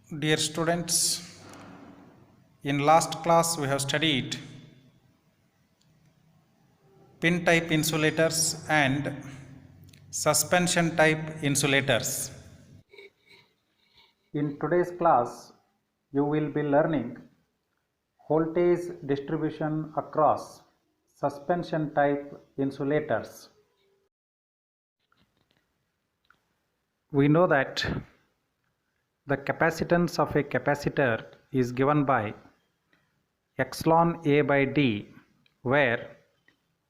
Dear students, in last class we have studied pin type insulators and suspension type insulators. In today's class, you will be learning voltage distribution across suspension type insulators. We know that the capacitance of a capacitor is given by epsilon A by D, where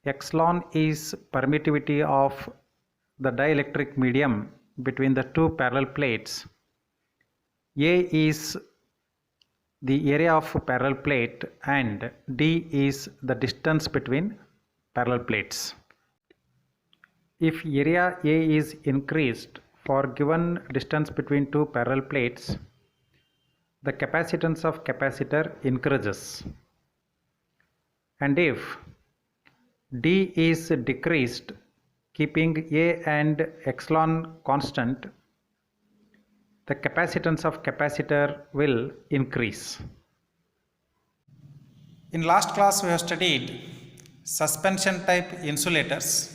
epsilon is permittivity of the dielectric medium between the two parallel plates. A is the area of parallel plate and D is the distance between parallel plates. If area A is increased for given distance between two parallel plates, the capacitance of capacitor increases. And if D is decreased, keeping A and epsilon constant, the capacitance of capacitor will increase. In last class we have studied suspension type insulators.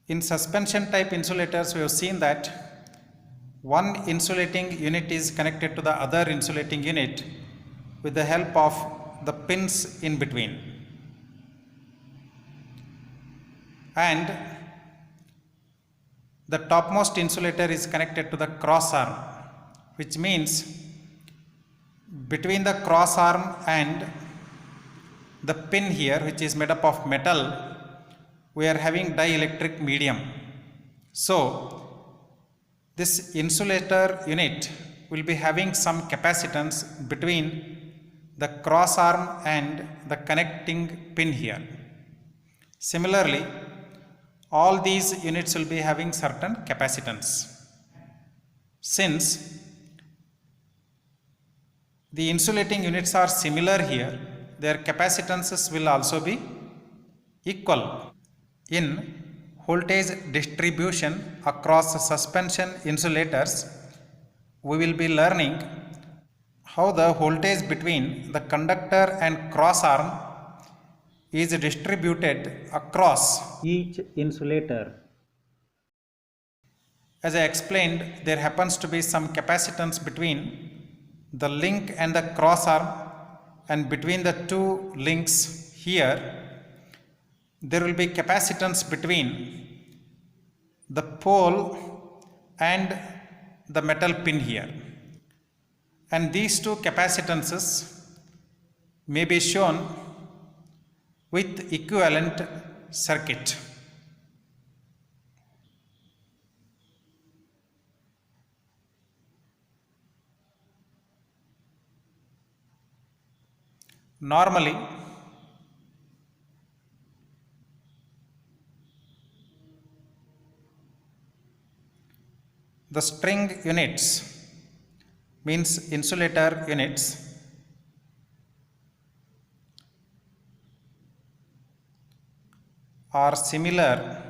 In suspension type insulators we have seen that one insulating unit is connected to the other insulating unit with the help of the pins in between. And the topmost insulator is connected to the cross arm, which means between the cross arm and the pin here, which is made up of metal, we are having dielectric medium. So this insulator unit will be having some capacitance between the cross arm and the connecting pin here. Similarly, all these units will be having certain capacitance. Since the insulating units are similar here, their capacitances will also be equal. In voltage distribution across suspension insulators, we will be learning how the voltage between the conductor and cross arm is distributed across each insulator. As I explained, there happens to be some capacitance between the link and the cross arm, and between the two links here there will be capacitance between the pole and the metal pin here, and these two capacitances may be shown with equivalent circuit. Normally, the string units, means insulator units, are similar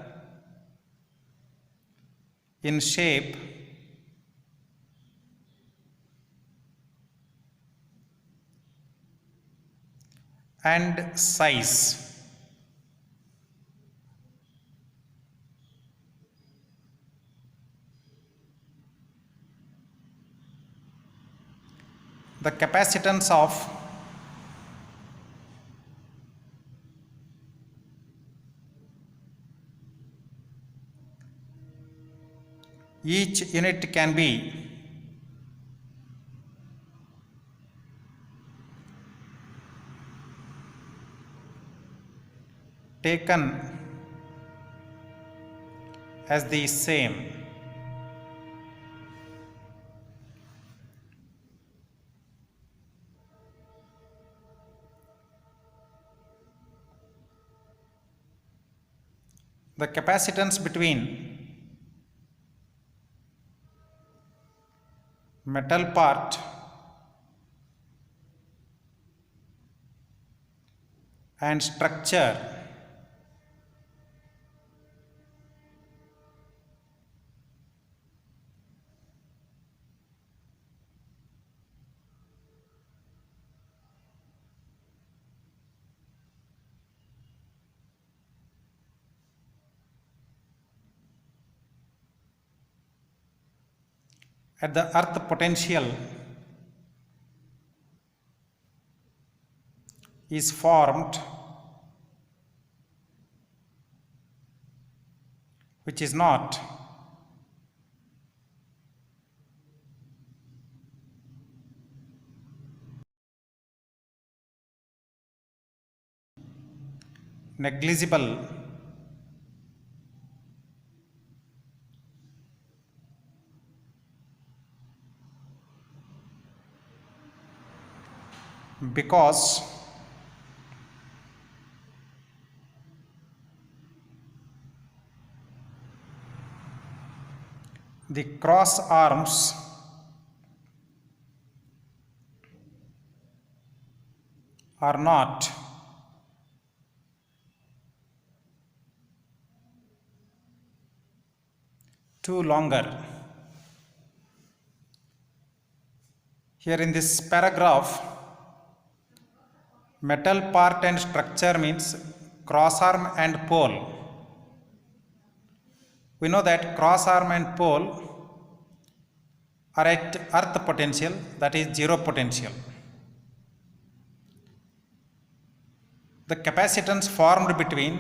in shape and size. The capacitance of each unit can be taken as the same. The capacitance between metal part and structure at the earth potential is formed, which is not negligible because the cross arms are not too longer. Here in this paragraph, metal part and structure means cross arm and pole. We know that cross arm and pole are at earth potential, that is zero potential. The capacitance formed between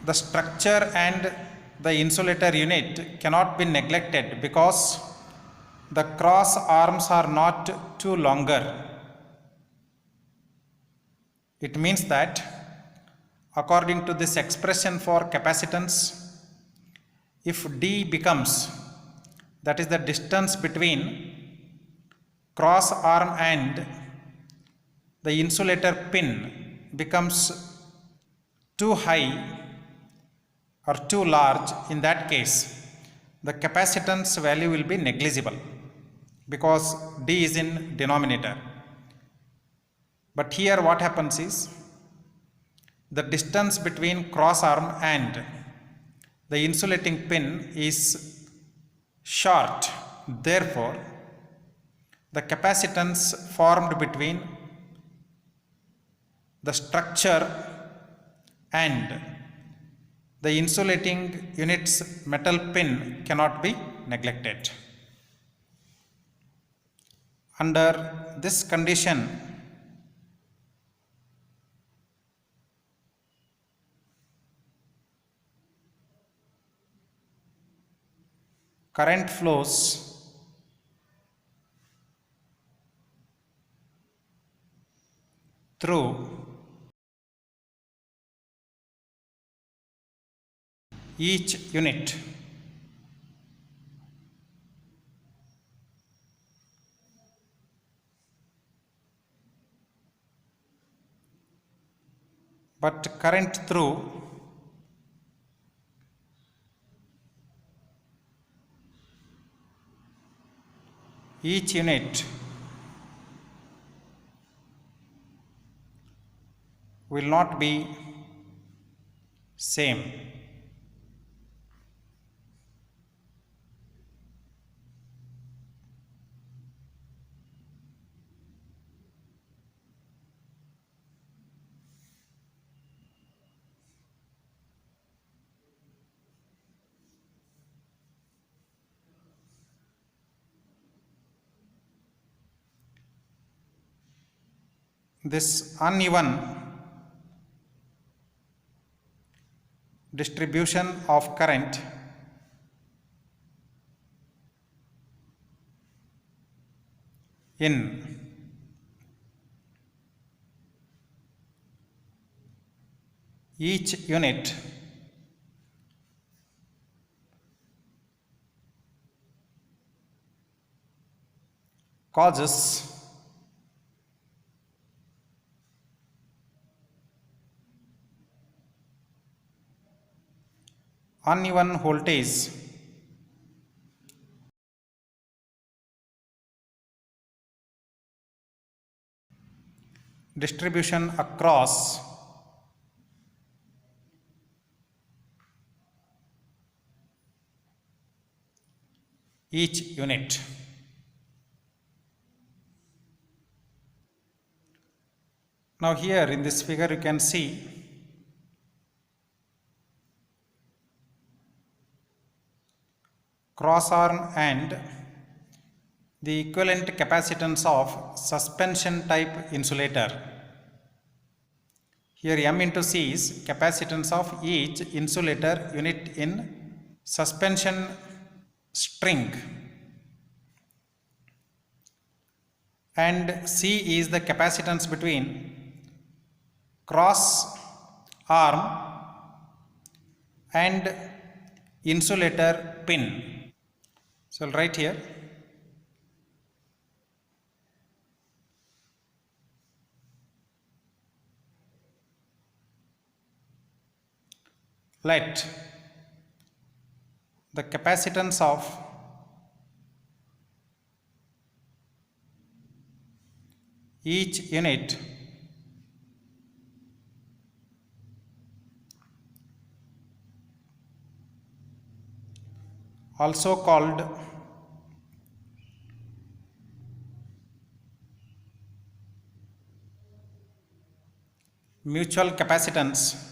the structure and the insulator unit cannot be neglected because the cross arms are not too longer. It means that according to this expression for capacitance, if D becomes, that is the distance between cross arm and the insulator pin becomes too high or too large, in that case the capacitance value will be negligible because D is in denominator. But here what happens is the distance between cross arm and the insulating pin is short, therefore the capacitance formed between the structure and the insulating unit's metal pin cannot be neglected. Under this condition, current flows through each unit but current through each unit will not be same. This uneven distribution of current in each unit causes uneven voltage distribution across each unit. Now here in this figure you can see cross arm and the equivalent capacitance of suspension type insulator. Here M into C is capacitance of each insulator unit in suspension string, and C is the capacitance between cross arm and insulator pin. So I'll write here let the capacitance of each unit also called mutual capacitance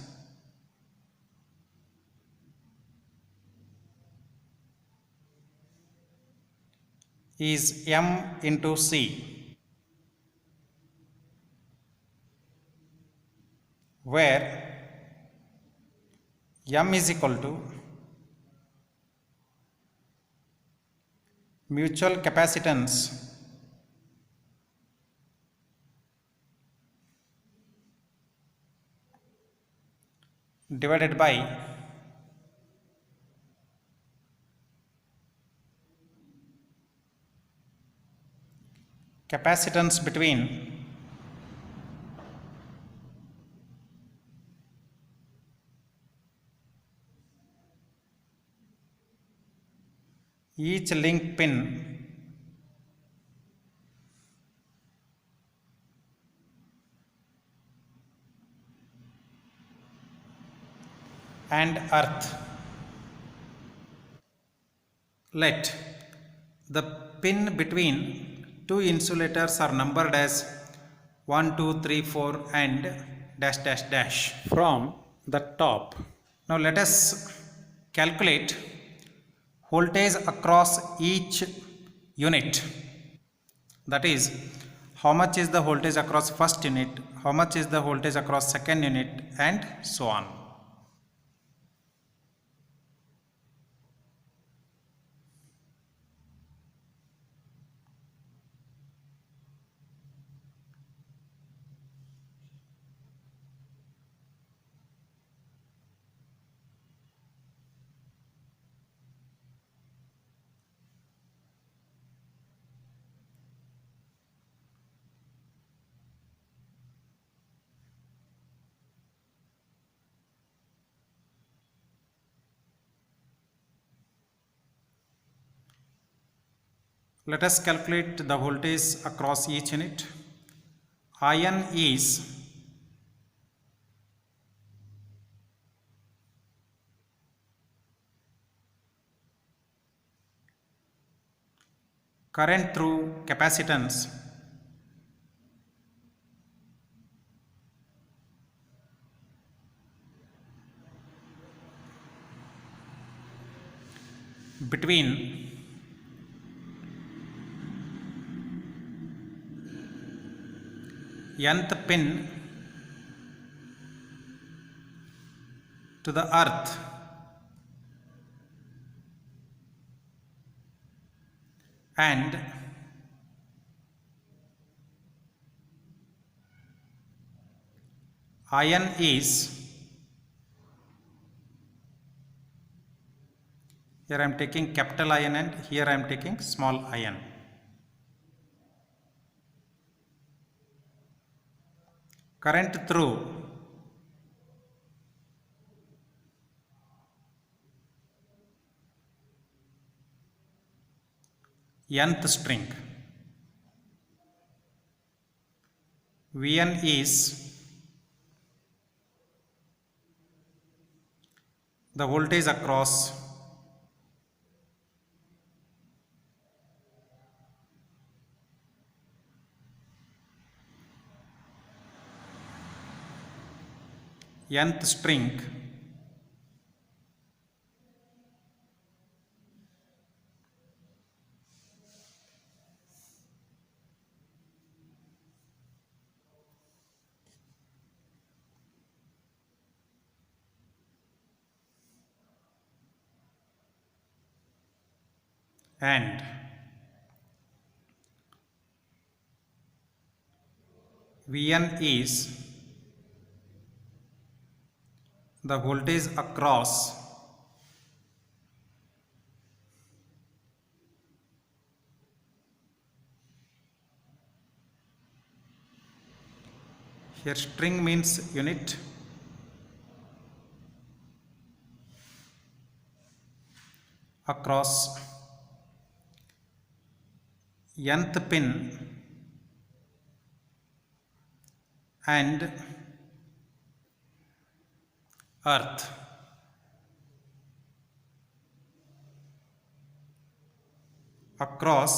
is M into C, where M is equal to mutual capacitance divided by capacitance between each link pin and earth. Let the pin between two insulators are numbered as 1, 2, 3, 4 and dash dash dash from the top. Now let us calculate voltage across each unit. That is, how much is the voltage across first unit, how much is the voltage across second unit, and so on. Let us calculate the voltage across each unit. Iron is current through capacitance between nth pin to the earth and iron is, here I am taking capital iron and here I am taking small iron. Current through nth string. Vn is the voltage across nth string and Vn is the voltage across here string means unit across nth pin and earth. Across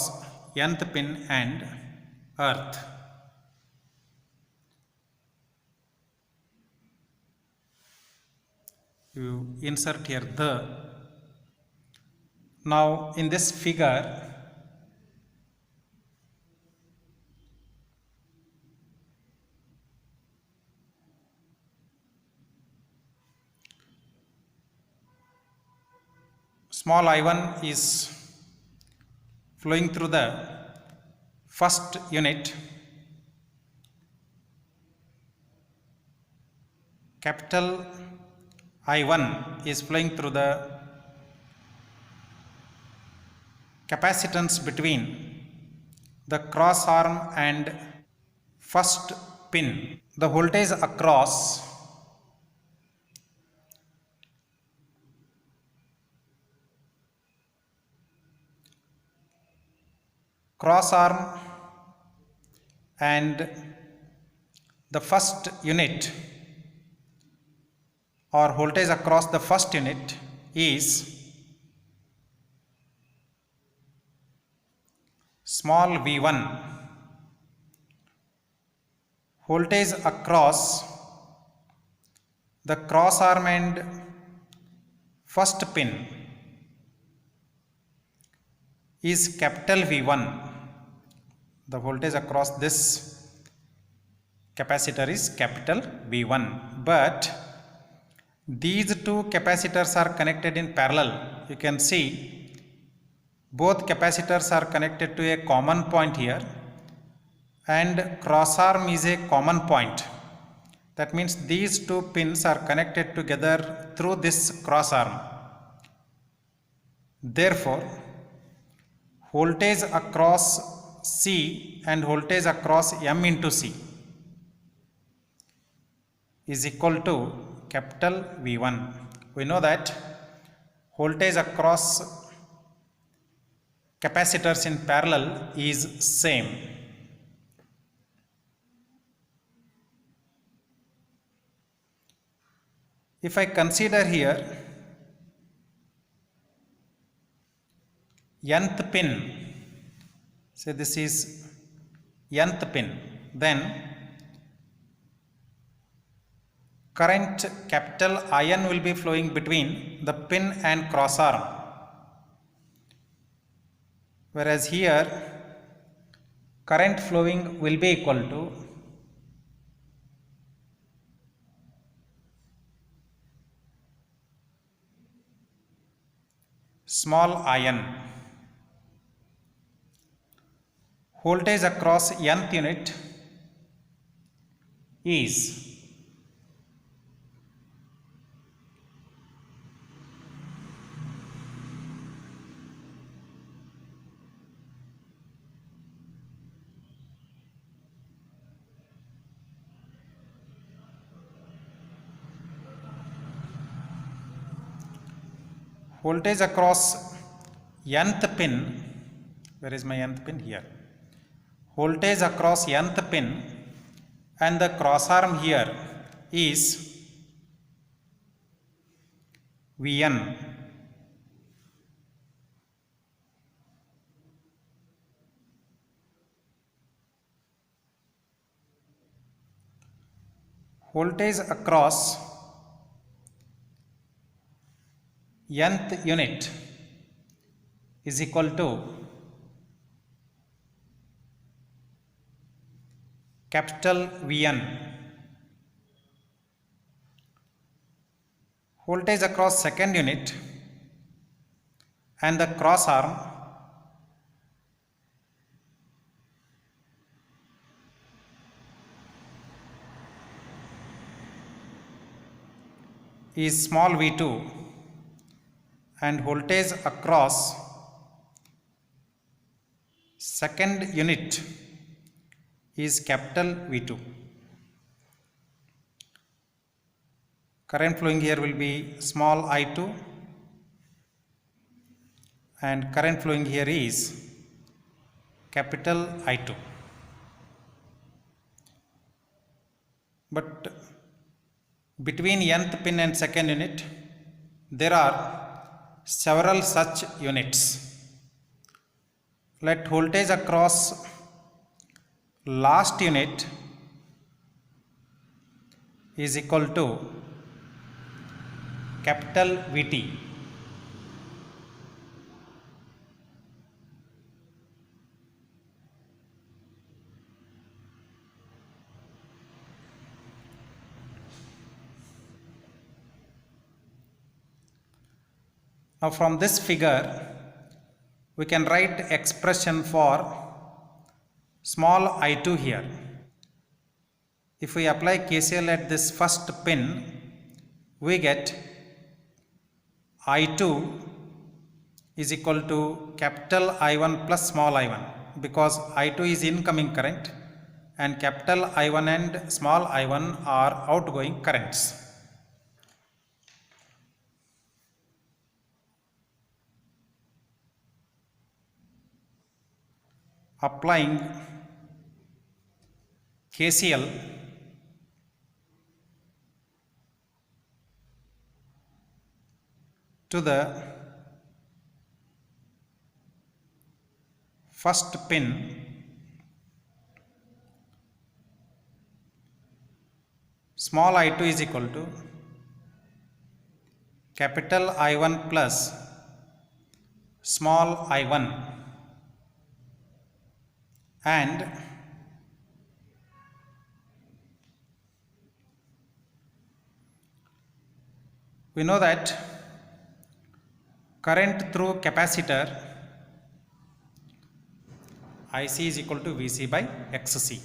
nth pin and earth. You insert here the. Now in this figure, small I1 is flowing through the first unit, capital I1 is flowing through the capacitance between the cross arm and first pin. The voltage across cross arm and the first unit, or voltage across the first unit, is small v1. Voltage across the cross arm and first pin is capital V1. The voltage across this capacitor is capital V1, but these two capacitors are connected in parallel. You can see both capacitors are connected to a common point here, and cross arm is a common point. That means these two pins are connected together through this cross arm. Therefore, voltage across C and voltage across M into C is equal to capital V1. We know that voltage across capacitors in parallel is same. If I consider here nth pin, say this is nth pin, then current capital IN will be flowing between the pin and cross arm, whereas here current flowing will be equal to small IN. Voltage across nth unit is voltage across nth pin. Where is my nth pin? Here. Voltage across nth pin and the cross arm here is Vn. Voltage across nth unit is equal to capital Vn. Voltage across second unit and the cross arm is small v2 and voltage across second unit is capital V2. Current flowing here will be small I2 and current flowing here is capital I2. But between nth pin and second unit there are several such units. Let voltage across last unit is equal to capital VT. Now from this figure we can write expression for small I2 here. If we apply KCL at this first pin, we get I2 is equal to capital I1 plus small I1, because I2 is incoming current and capital I1 and small I1 are outgoing currents. Applying KCL to the first pin, small I2 is equal to capital I1 plus small I1, and we know that current through capacitor IC is equal to VC by XC.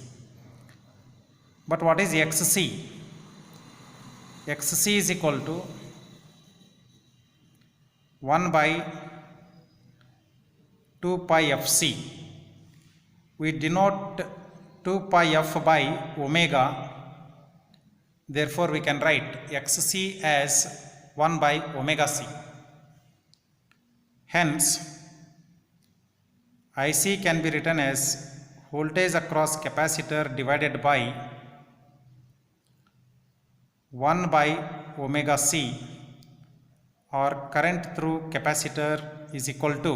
But what is XC? XC is equal to 1 by 2 pi FC. We denote 2 pi f by omega, therefore we can write XC as 1 by omega c. Hence IC can be written as voltage across capacitor divided by 1 by omega c, or current through capacitor is equal to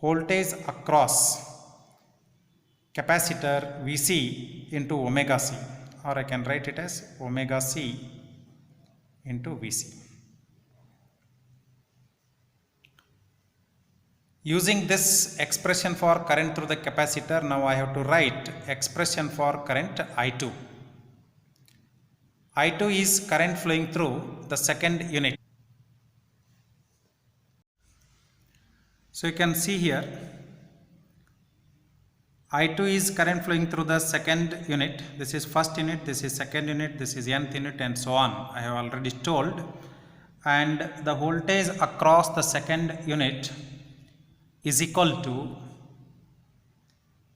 voltage across capacitor Vc into omega c, or I can write it as omega c into Vc. Using this expression for current through the capacitor, now I have to write expression for current I2. I2 is current flowing through the second unit. So you can see here I2 is current flowing through the second unit. This is first unit, this is second unit, this is nth unit, and so on. I have already told. And the voltage across the second unit is equal to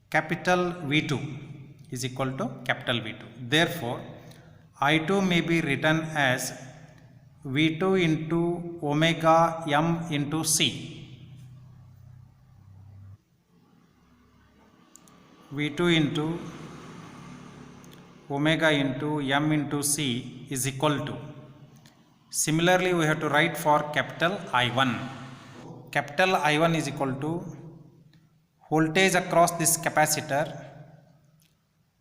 capital V2 is equal to capital V2. Therefore, I2 may be written as V2 into omega m into C. V2 into omega into m into C is equal to. Similarly, we have to write for capital I1. Capital I1 is equal to voltage across this capacitor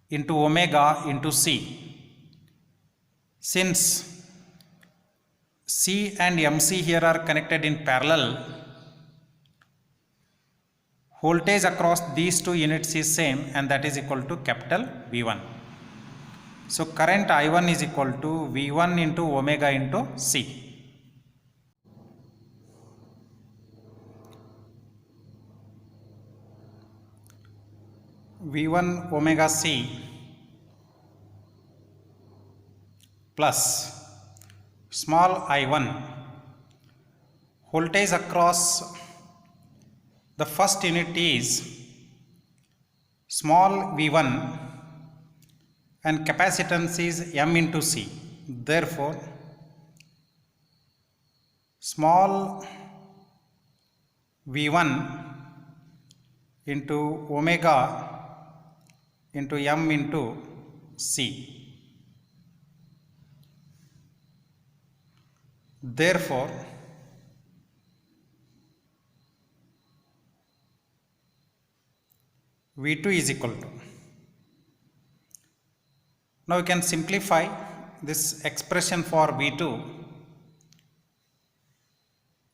into omega into C. Since C and MC here are connected in parallel, voltage across these two units is same, and that is equal to capital V1. So current I1 is equal to V1 into omega into C. V1 omega C plus small I1, voltage across the first unit is small V1 and capacitance is M into C. Therefore, small V1 into omega into M into C. Therefore, V2 is equal to. Now we can simplify this expression for V2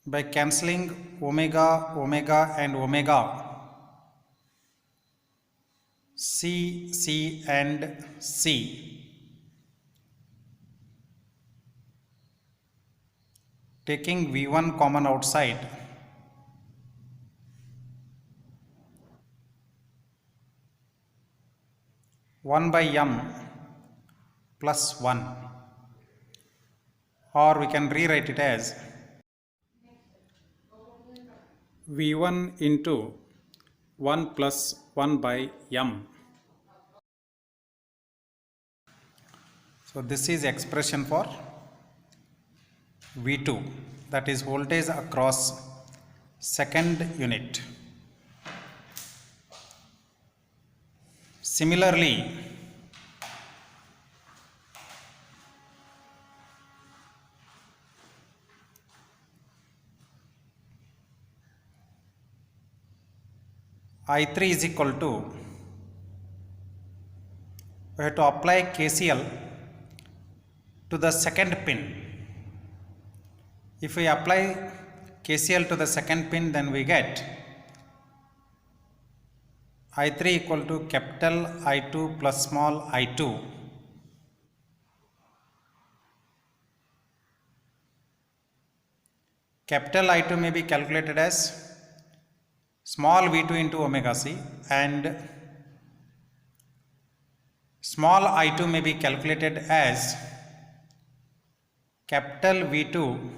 by cancelling omega, omega and omega, C, C and C, taking V1 common outside, one by M plus 1, or we can rewrite it as V1 into 1 plus 1 by M. So this is expression for V2, that is voltage across second unit. Similarly, I3 is equal to, we have to apply KCL to the second pin. If we apply KCL to the second pin, then we get I3 equal to capital I2 plus small I2 capital I2 may be calculated as small v2 into omega c, and small I2 may be calculated as capital V2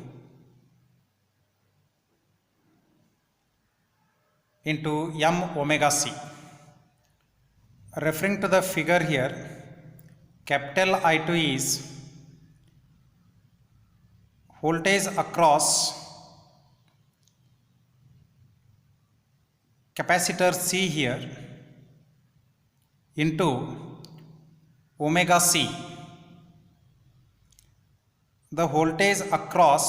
into m omega c. Referring to the figure here, capital I2 is voltage across capacitor C here into omega c. The voltage across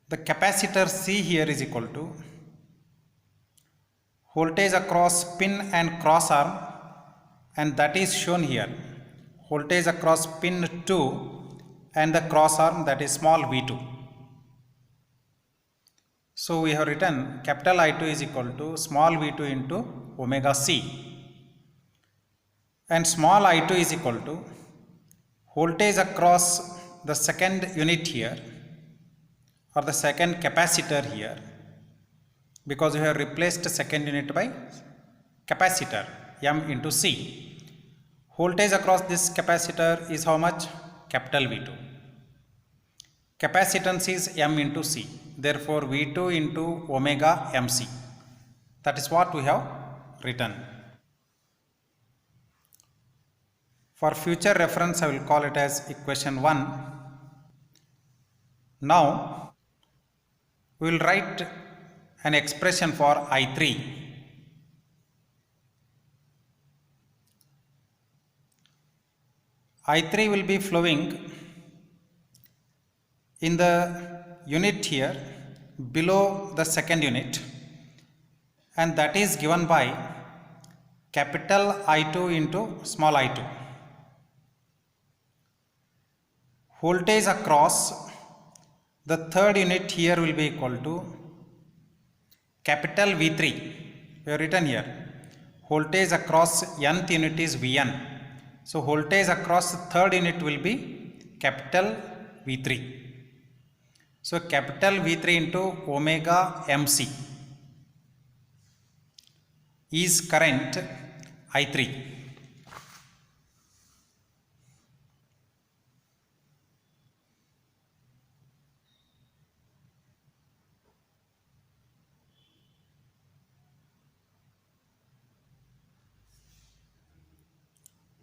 the capacitor C here is equal to voltage across pin and cross arm, and that is shown here, voltage across pin 2 and the cross arm, that is small v2. So we have written capital I2 is equal to small v2 into omega c, and small I2 is equal to voltage across the second unit here, or the second capacitor here, because we have replaced second unit by capacitor M into C. Voltage across this capacitor is how much? Capital V2. Capacitance is M into C. Therefore, V2 into omega MC. That is what we have written. For future reference, I will call it as equation 1. Now, we will write an expression for I3. I3 will be flowing in the unit here below the second unit, and that is given by capital I2 into small I2. Voltage across the third unit here will be equal to capital V3. We have written here voltage across nth unit is Vn. So voltage across the third unit will be capital V3. So capital V3 into omega MC is current I3.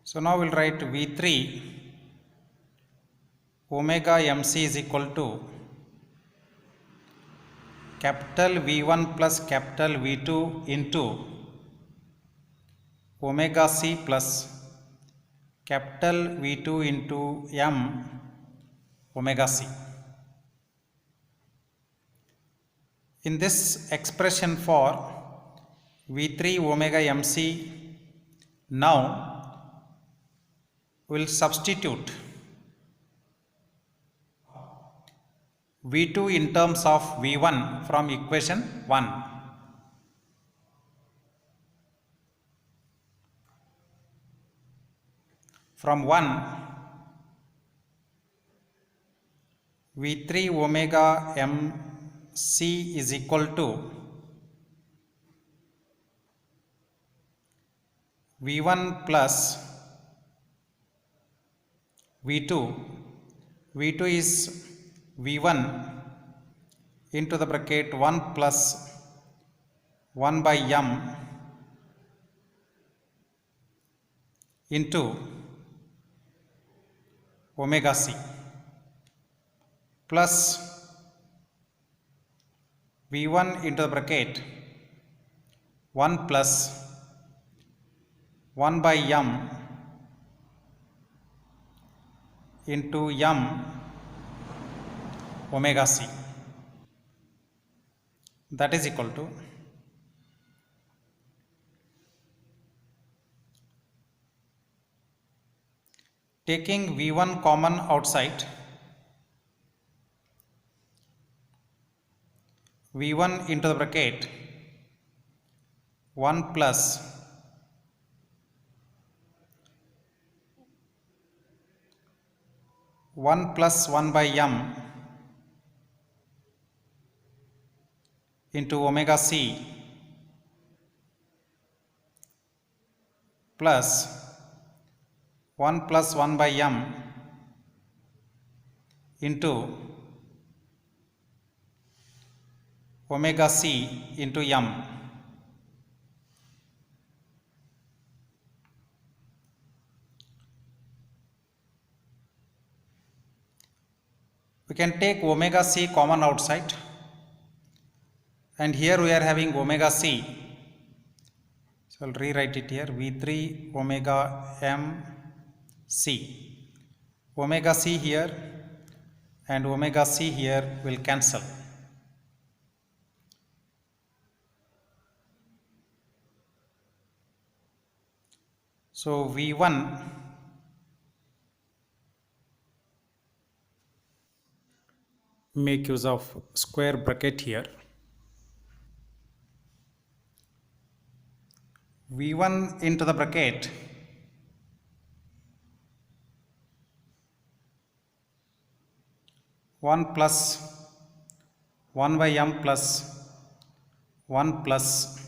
So now we'll write V3 omega MC is equal to capital V1 plus capital V2 into omega C plus capital V2 into M omega C. In this expression for V3 omega MC, now we'll substitute V2 in terms of V1 from equation 1. From 1, V3 omega MC is equal to V1 plus V2. V2 is V1 into the bracket 1 plus 1 by M into omega C plus V1 into the bracket 1 plus 1 by M into M omega C, that is equal to taking V1 common outside, V1 into the bracket 1 plus 1 plus 1 by M into omega C plus 1 plus 1 by M into omega C into M. We can take omega C common outside, and here we are having omega C. So I'll rewrite it here, V3 omega M C. Omega C here and omega C here will cancel. So V1 make use of square bracket here. V1 into the bracket 1 plus 1 by M plus 1 plus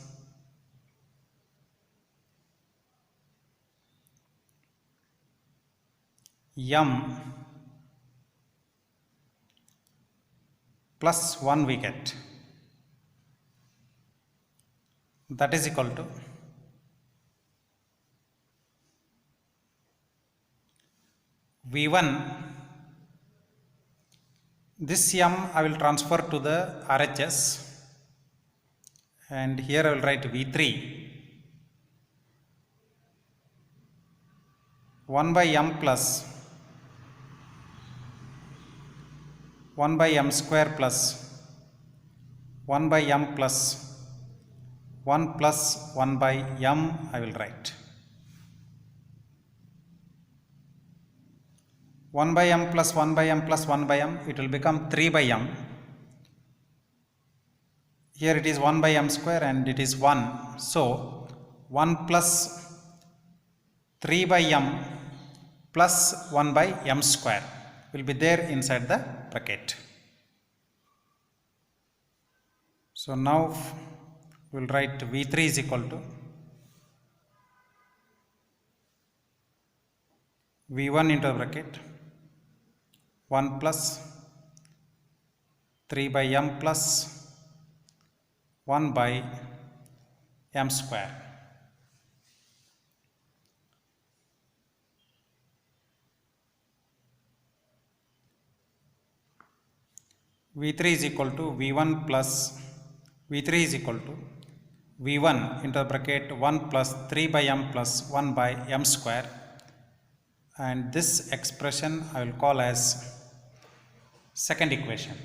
M plus 1 we get, that is equal to V1, this M I will transfer to the RHS, and here I will write V3 1 by M plus 1 by M square plus 1 by M plus 1 plus 1 by M I will write. 1 by M plus 1 by M plus 1 by M, it will become 3 by M. Here it is 1 by M square and it is 1. So 1 plus 3 by M plus 1 by M square will be there inside the bracket. So now we will write V3 is equal to V1 into the bracket 1 plus 3 by M plus 1 by M square. V3 is equal to V1 plus V3 is equal to V1 into the bracket 1 plus 3 by m plus 1 by m square, and this expression I will call as second equation.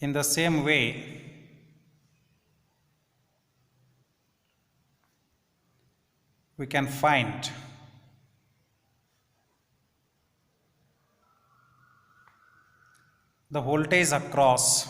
In the same way, we can find the voltage across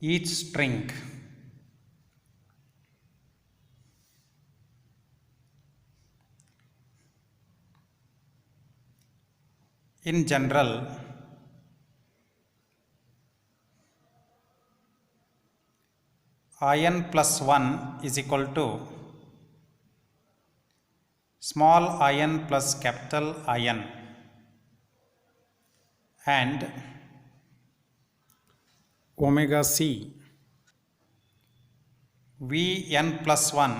each string in general. In plus 1 is equal to small in plus capital In, and omega c Vn plus 1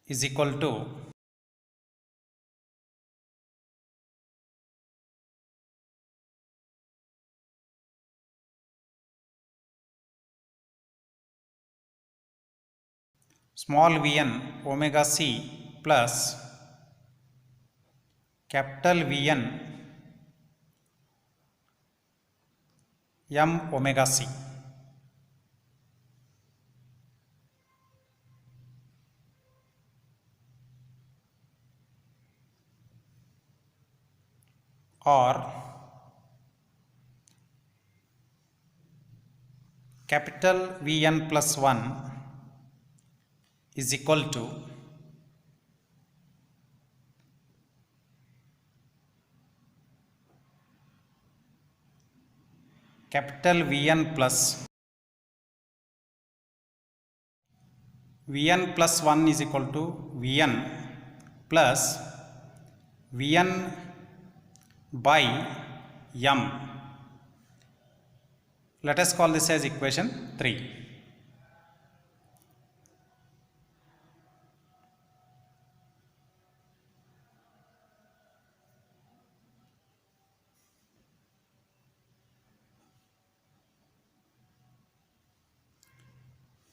is equal to small Vn omega c plus capital Vn m omega c. Or capital Vn plus 1 is equal to capital Vn plus 1 is equal to Vn plus Vn by m. Let us call this as equation 3.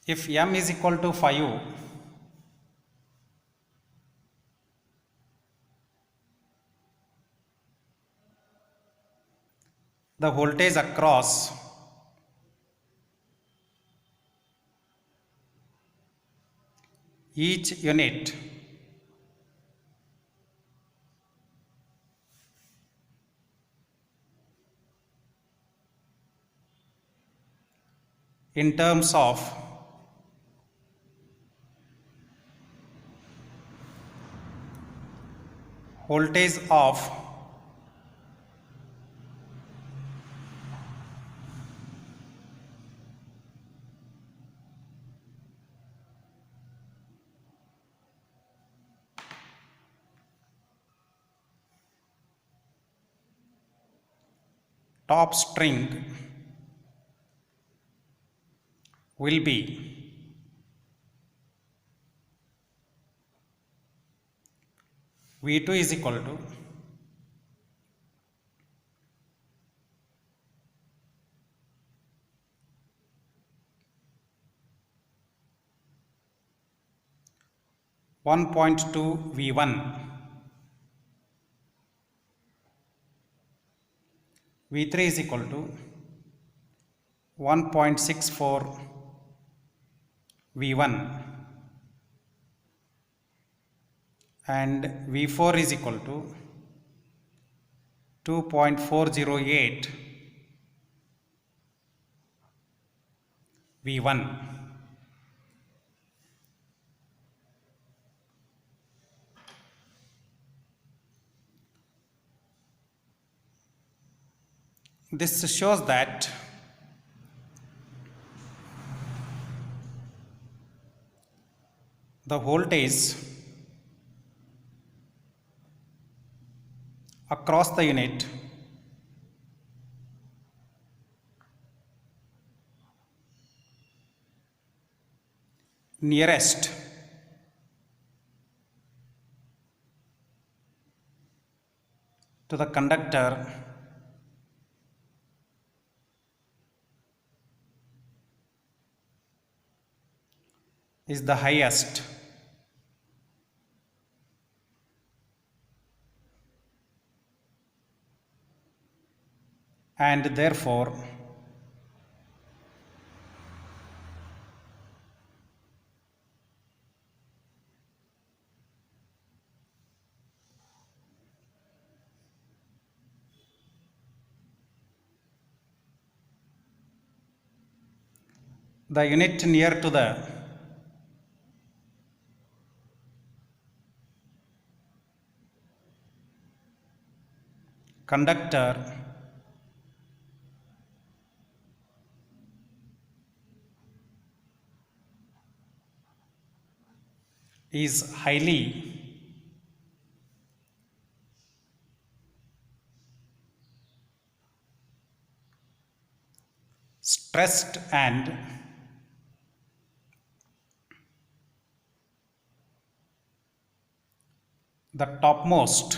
If m is equal to 5, the voltage across each unit in terms of voltage of top string will be V2 is equal to (1.2) V1, V3 is equal to 1.64 V1, and V4 is equal to 2.408 V1. This shows that the voltage across the unit nearest to the conductor is the highest, and therefore the unit near to the conductor is highly stressed, and the topmost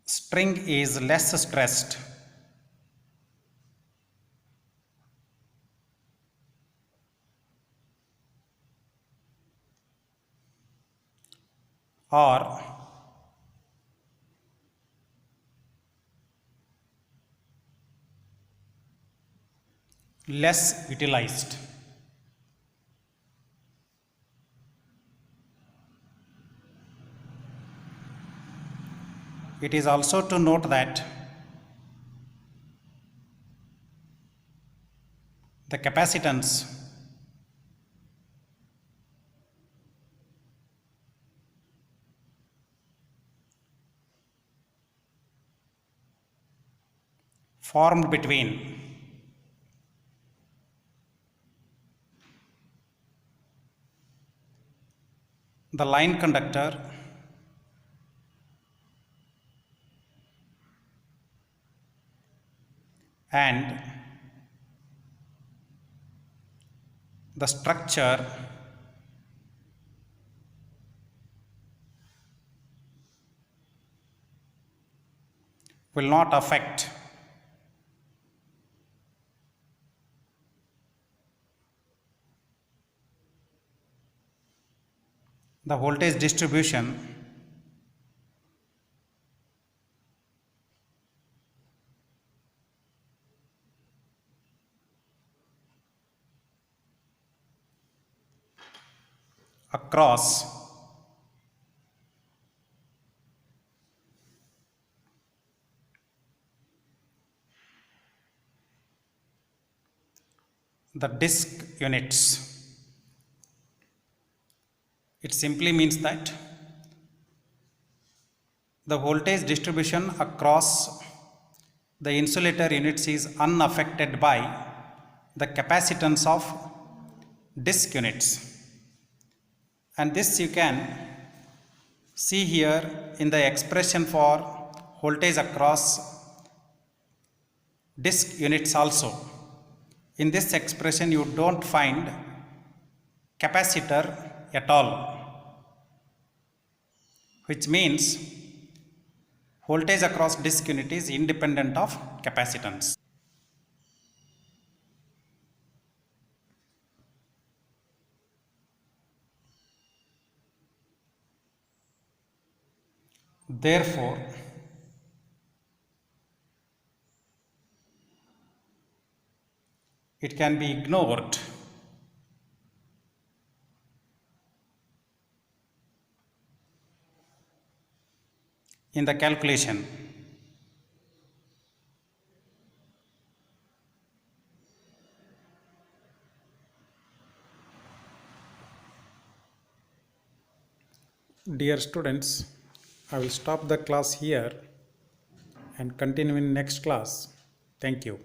string is less stressed, or less utilized. It is also to note that the capacitance formed between the line conductor and the structure will not affect the voltage distribution across the disk units. It simply means that the voltage distribution across the insulator units is unaffected by the capacitance of disk units, and this you can see here in the expression for voltage across disk units also. In this expression you don't find capacitor at all, which means voltage across disk unit is independent of capacitance. Therefore, it can be ignored in the calculation. Dear students, I will stop the class here and continue in next class. Thank you.